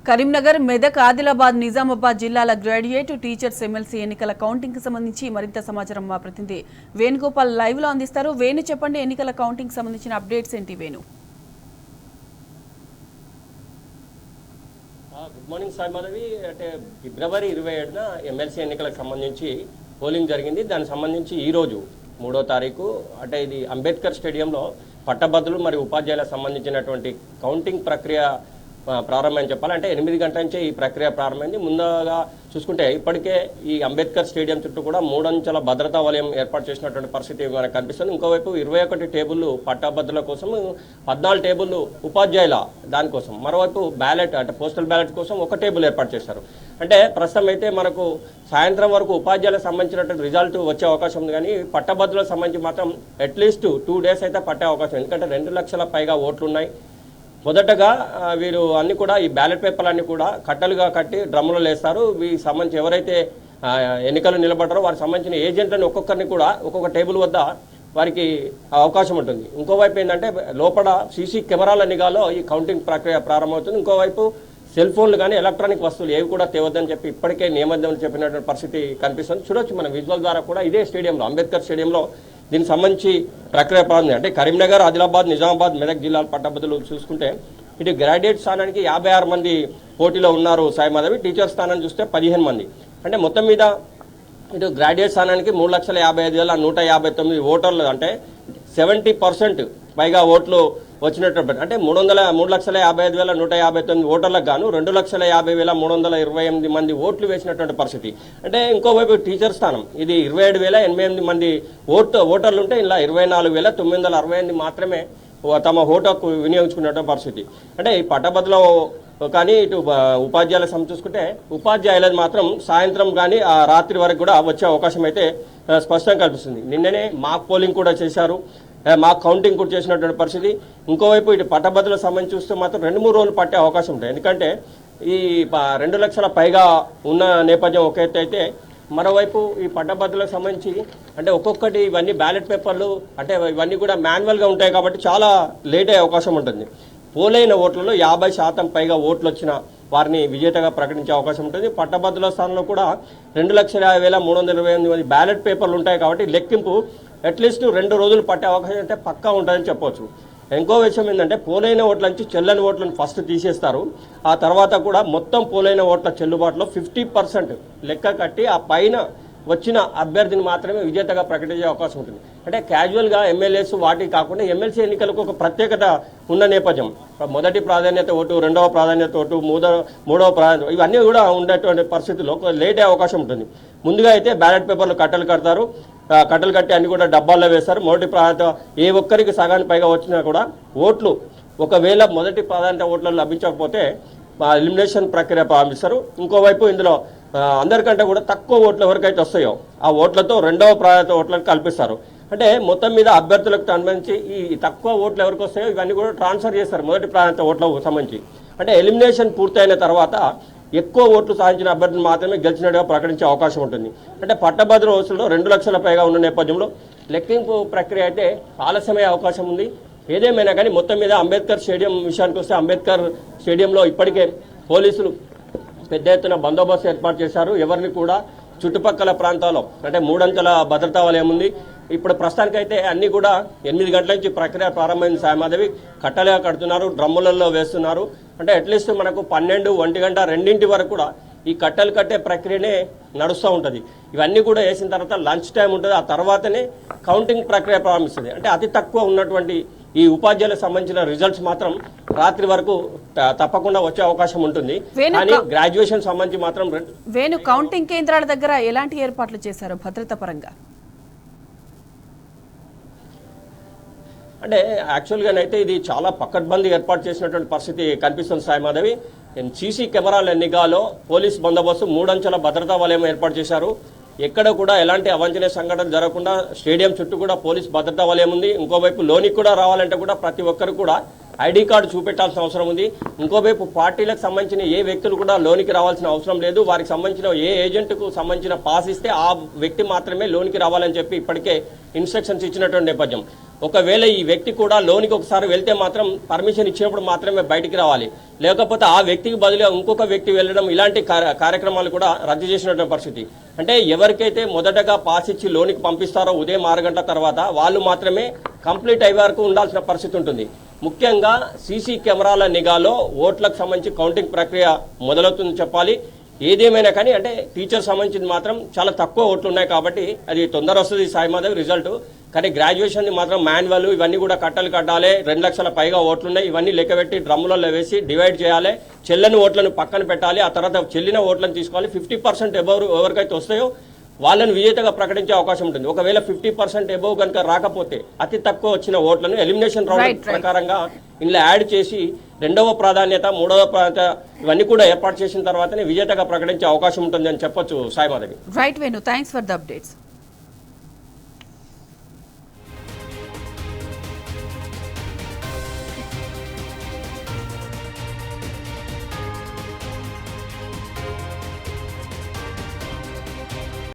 కరీంనగర్, మెదక్, ఆదిలాబాద్, నిజామాబాద్ జిల్లాల graduate teachers MLC ఎన్నికల counting కి సంబంధించి మరింత సమాచారం మా ప్రతినిధి వేణుగోపాల్ లైవ్ లో అందిస్తారు. వేణు, చెప్పండి, ఎన్నికల కౌంటింగ్ సంబంధించిన అప్డేట్స్ ఏంటి? వేణు. Good morning Sai Madhavi. అంటే ఫిబ్రవరి 27న ఎమ్మెల్సీ ఎన్నికలకు సంబంధించి పోలింగ్ జరిగింది. దానికి సంబంధించి ఈరోజు 3వ తారీఖు అంటే ఇది అంబేద్కర్ స్టేడియంలో పట్టభద్రులు మరియు ఉపాధ్యాయులకు సంబంధించినటువంటి కౌంటింగ్ ప్రక్రియ ప్రారంభం చెప్పాలి. అంటే 8 గంటల నుంచే ఈ ప్రక్రియ ప్రారంభమైంది. ముందుగా చూసుకుంటే ఇప్పటికే ఈ అంబేద్కర్ స్టేడియం చుట్టూ కూడా 3 అంచెల భద్రతా వలయం ఏర్పాటు చేసినటువంటి పరిస్థితి మనకు కనిపిస్తుంది. ఇంకోవైపు 21 టేబుల్లు పట్టభద్రుల కోసం, 14 టేబుల్లు ఉపాధ్యాయుల దానికోసం, మరోవైపు బ్యాలెట్ అంటే పోస్టల్ బ్యాలెట్ కోసం 1 టేబుల్ ఏర్పాటు చేశారు. అంటే ప్రస్తుతం అయితే మనకు సాయంత్రం వరకు ఉపాధ్యాయులకు సంబంధించినటువంటి రిజల్ట్ వచ్చే అవకాశం ఉంది. కానీ పట్టభద్రులకు సంబంధించి మాత్రం అట్లీస్ట్ 2 డేస్ అయితే పట్టే అవకాశం. ఎందుకంటే 2 లక్షల పైగా ఓట్లు ఉన్నాయి. మొదటగా వీరు అన్ని కూడా ఈ బ్యాలెట్ పేపర్లు అన్ని కూడా కట్టలుగా కట్టి డ్రమ్ములో వేస్తారు. వీరికి సంబంధించి ఎవరైతే ఎన్నికలు నిలబడ్డారో వారికి సంబంధించిన ఏజెంట్లను ఒక్కొక్కరిని కూడా ఒక్కొక్క టేబుల్ వద్ద వారికి అవకాశం ఉంటుంది. ఇంకోవైపు ఏంటంటే లోపల సీసీ కెమెరాల నిఘాలో ఈ కౌంటింగ్ ప్రక్రియ ప్రారంభమవుతుంది. ఇంకోవైపు సెల్ ఫోన్లు కానీ ఎలక్ట్రానిక్ వస్తువులు ఏవి కూడా తేవద్దని చెప్పి ఇప్పటికే నియమం చెప్పినటువంటి పరిస్థితి కనిపిస్తుంది. చూడొచ్చు మన విజువల్ ద్వారా కూడా ఇదే స్టేడియంలో, అంబేద్కర్ స్టేడియంలో దీనికి సంబంధించి ప్రక్రియ ప్రారంభం. అంటే కరీంనగర్, ఆదిలాబాద్, నిజామాబాద్, మెదక్ జిల్లాల పట్టభద్రులు చూసుకుంటే ఇటు గ్రాడ్యుయేట్ స్థానానికి 56 మంది పోటీలో ఉన్నారు సాయి మాధవి. టీచర్ స్థానాన్ని చూస్తే 15 మంది. అంటే మొత్తం మీద ఇటు గ్రాడ్యుయేట్ స్థానానికి 3,55,159 ఓటర్లు, అంటే 70% పైగా ఓట్లు వచ్చినట్టు. అంటే 3,55,159 ఓటర్లకు గాను 2,50,328 మంది ఓట్లు వేసినటువంటి పరిస్థితి. అంటే ఇంకోవైపు టీచర్ స్థానం ఇది 27,088 మంది ఓటర్లు ఉంటే ఇలా 24,968 మాత్రమే తమ ఓటుకు వినియోగించుకున్నటువంటి పరిస్థితి. అంటే ఈ పట్టభద్రుల కానీ ఇటు ఉపాధ్యాయుల చూసుకుంటే ఉపాధ్యాయులది మాత్రం సాయంత్రం కానీ ఆ రాత్రి వరకు కూడా వచ్చే అవకాశం అయితే స్పష్టంగా కనిపిస్తుంది. నిన్ననే మాక్ పోలింగ్ కూడా చేశారు, మాక్ కౌంటింగ్ కూడా చేసినటువంటి పరిస్థితి. ఇంకోవైపు ఇటు పట్టభద్రులకు సంబంధించి చూస్తే మాత్రం 2-3 రోజులు పట్టే అవకాశం ఉంటాయి. ఎందుకంటే ఈ 2 లక్షల పైగా ఉన్న నేపథ్యం ఒక ఎత్తు అయితే, మరోవైపు ఈ పట్టభద్రులకు సంబంధించి అంటే ఒక్కొక్కటి ఇవన్నీ బ్యాలెట్ పేపర్లు అంటే ఇవన్నీ కూడా మాన్యువల్గా ఉంటాయి కాబట్టి చాలా లేట్ అయ్యే అవకాశం ఉంటుంది. పోలైన ఓట్లలో 50% పైగా ఓట్లు వచ్చిన వారిని విజేతగా ప్రకటించే అవకాశం ఉంటుంది. పట్టభద్రుల స్థానంలో కూడా 2,50,328 మంది బ్యాలెట్ పేపర్లు ఉంటాయి కాబట్టి లెక్కింపు అట్లీస్ట్ 2 రోజులు పట్టే అవకాశం అయితే పక్కా ఉంటుందని చెప్పవచ్చు. ఇంకో విషయం ఏంటంటే పోలైన ఓట్ల నుంచి చెల్లని ఓట్లను ఫస్ట్ తీసేస్తారు. ఆ తర్వాత కూడా మొత్తం పోలైన ఓట్ల చెల్లుబాటులో 50% లెక్క కట్టి ఆ పైన వచ్చిన అభ్యర్థిని మాత్రమే విజేతగా ప్రకటించే అవకాశం ఉంటుంది. అంటే క్యాజువల్గా ఎమ్మెల్యేస్ వాటికి కాకుండా ఎమ్మెల్సీ ఎన్నికలకు ఒక ప్రత్యేకత ఉన్న నేపథ్యం. మొదటి ప్రాధాన్యత ఓటు, 2వ ప్రాధాన్యత ఓటు, 3వ ప్రాధాన్యత, ఇవన్నీ కూడా ఉండేటువంటి పరిస్థితుల్లో లేట్ అయ్యే అవకాశం ఉంటుంది. ముందుగా అయితే బ్యాలెట్ పేపర్లు కట్టలు కడతారు, కట్టలు కట్టి అన్ని కూడా డబ్బాల్లో వేస్తారు. మొదటి ప్రాధాన్యత ఏ ఒక్కరికి సగానికి పైగా వచ్చినా కూడా ఓట్లు ఒకవేళ మొదటి ప్రాధాన్యత ఓట్లను లభించకపోతే ఎలిమినేషన్ ప్రక్రియ ప్రారంభిస్తారు. ఇంకోవైపు ఇందులో అందరికంటే కూడా తక్కువ ఓట్లు ఎవరికైతే వస్తాయో ఆ ఓట్లతో 2వ ప్రాధాన్యత ఓట్లను కల్పిస్తారు. అంటే మొత్తం మీద అభ్యర్థులకు సంబంధించి ఈ తక్కువ ఓట్లు ఎవరికి వస్తాయో ఇవన్నీ కూడా ట్రాన్స్ఫర్ చేస్తారు మొదటి ప్రాధాన్యత ఓట్లకు సంబంధించి. అంటే ఎలిమినేషన్ పూర్తయిన తర్వాత ఎక్కువ ఓట్లు సాధించిన అభ్యర్థులు మాత్రమే గెలిచినట్టుగా ప్రకటించే అవకాశం ఉంటుంది. అంటే పట్టభద్రుల ఓట్లలో 2 లక్షల పైగా ఉన్న నేపథ్యంలో లెక్కింపు ప్రక్రియ అయితే ఆలస్యమయ్యే అవకాశం ఉంది. ఏదేమైనా కానీ మొత్తం మీద అంబేద్కర్ స్టేడియం విషయానికి వస్తే అంబేద్కర్ స్టేడియంలో ఇప్పటికే పోలీసులు పెద్ద ఎత్తున బందోబస్తు ఏర్పాటు చేశారు. ఎవరిని కూడా చుట్టుపక్కల ప్రాంతాల్లో అంటే 3 అంచెల భద్రతా వలయం ఉంది. ఇప్పుడు ప్రస్తుతానికైతే అన్నీ కూడా 8 గంటల నుంచి ప్రక్రియ ప్రారంభమైంది సాయి మాధవి. కట్టలుగా కడుతున్నారు, డ్రమ్ములలో వేస్తున్నారు. అంటే అట్లీస్ట్ మనకు 12, 1 గంట, 2 వరకు కూడా ఈ కట్టలు కట్టే ప్రక్రియనే నడుస్తూ ఉంటుంది. ఇవన్నీ కూడా వేసిన తర్వాత లంచ్ టైం ఉంటుంది. ఆ తర్వాతనే కౌంటింగ్ ప్రక్రియ ప్రారంభిస్తుంది. అంటే అతి తక్కువ ఉన్నటువంటి ఈ ఉపాధ్యాయులకు సంబంధించిన రిజల్ట్స్ మాత్రం రాత్రి వరకు తప్పకుండా వచ్చే అవకాశం ఉంటుంది. కానీ గ్రాడ్యుయేషన్ సంబంధించి మాత్రం కౌంటింగ్ కేంద్రాల దగ్గర ఎలాంటి ఏర్పాట్లు చేశారు భద్రత పరంగా? అంటే యాక్చువల్గానైతే ఇది చాలా పకడ్బందీ ఏర్పాటు చేసినటువంటి పరిస్థితి కనిపిస్తుంది సాయి మాధవి. సీసీ కెమెరాల నిఘాలో పోలీస్ బందోబస్తు 3 అంచెల భద్రతా వలయం ఏర్పాటు చేశారు. ఎక్కడ కూడా ఎలాంటి అవాంఛనీయ సంఘటనలు జరగకుండా స్టేడియం చుట్టూ కూడా పోలీస్ భద్రతా వలయం ఉంది. ఇంకోవైపు లోనికి కూడా రావాలంటే కూడా ప్రతి ఒక్కరు కూడా ఐడి కార్డు చూపెట్టాల్సిన అవసరం ఉంది. ఇంకోవైపు పార్టీలకు సంబంధించిన ఏ వ్యక్తులు కూడా లోనికి రావాల్సిన అవసరం లేదు. వారికి సంబంధించిన ఏ ఏజెంట్కు సంబంధించిన పాస్ ఇస్తే ఆ వ్యక్తి మాత్రమే లోనికి రావాలని చెప్పి ఇప్పటికే ఇన్స్ట్రక్షన్స్ ఇచ్చినటువంటి నేపథ్యం. ఒకవేళ ఈ వ్యక్తి కూడా లోనికి ఒకసారి వెళ్తే మాత్రం పర్మిషన్ ఇచ్చినప్పుడు మాత్రమే బయటికి రావాలి, లేకపోతే ఆ వ్యక్తికి బదులుగా ఇంకొక వ్యక్తి వెళ్ళడం ఇలాంటి కార్యక్రమాలు కూడా రద్దు చేసినటువంటి పరిస్థితి. అంటే ఎవరికైతే మొదటగా పాస్ ఇచ్చి లోనికి పంపిస్తారో ఉదయం 6 గంటల తర్వాత వాళ్ళు మాత్రమే కంప్లీట్ అయ్యే వరకు ఉండాల్సిన పరిస్థితి ఉంటుంది. ముఖ్యంగా సీసీ కెమెరాల నిఘాలో ఓట్లకు సంబంధించి కౌంటింగ్ ప్రక్రియ మొదలవుతుందని చెప్పాలి. ఏదేమైనా కానీ అంటే టీచర్ సంబంధించింది మాత్రం చాలా తక్కువ ఓట్లు ఉన్నాయి కాబట్టి అది తొందర వస్తుంది సాయి మాధవ్ రిజల్ట్. కానీ గ్రాడ్యుయేషన్ మాత్రం మాన్యువల్ ఇవన్నీ కూడా కట్టాలి, 2 లక్షల పైగా ఓట్లున్నాయి, ఇవన్నీ లెక్కబెట్టి డ్రమ్ములలో వేసి డివైడ్ చేయాలి, చెల్లని ఓట్లను పక్కన పెట్టాలి, ఆ తర్వాత చెల్లిన ఓట్లను తీసుకోవాలి. 50% ఎబవ్ ఎవరికైతే వస్తాయో వాళ్ళని విజేతగా ప్రకటించే అవకాశం ఉంటుంది. ఒకవేళ 50% ఎబవ్ కనుక రాకపోతే అతి తక్కువ వచ్చిన ఓట్లను ఎలిమినేషన్ రౌండ్ ప్రకారంగా ఇందులో యాడ్ చేసి 2వ ప్రాధాన్యత 3వ ప్రాధాన్యత ఇవన్నీ కూడా ఏర్పాటు చేసిన తర్వాతనే విజేతగా ప్రకటించే అవకాశం ఉంటుంది అని చెప్పొచ్చు Sai Madhavi. Right Venu, thanks for the updates.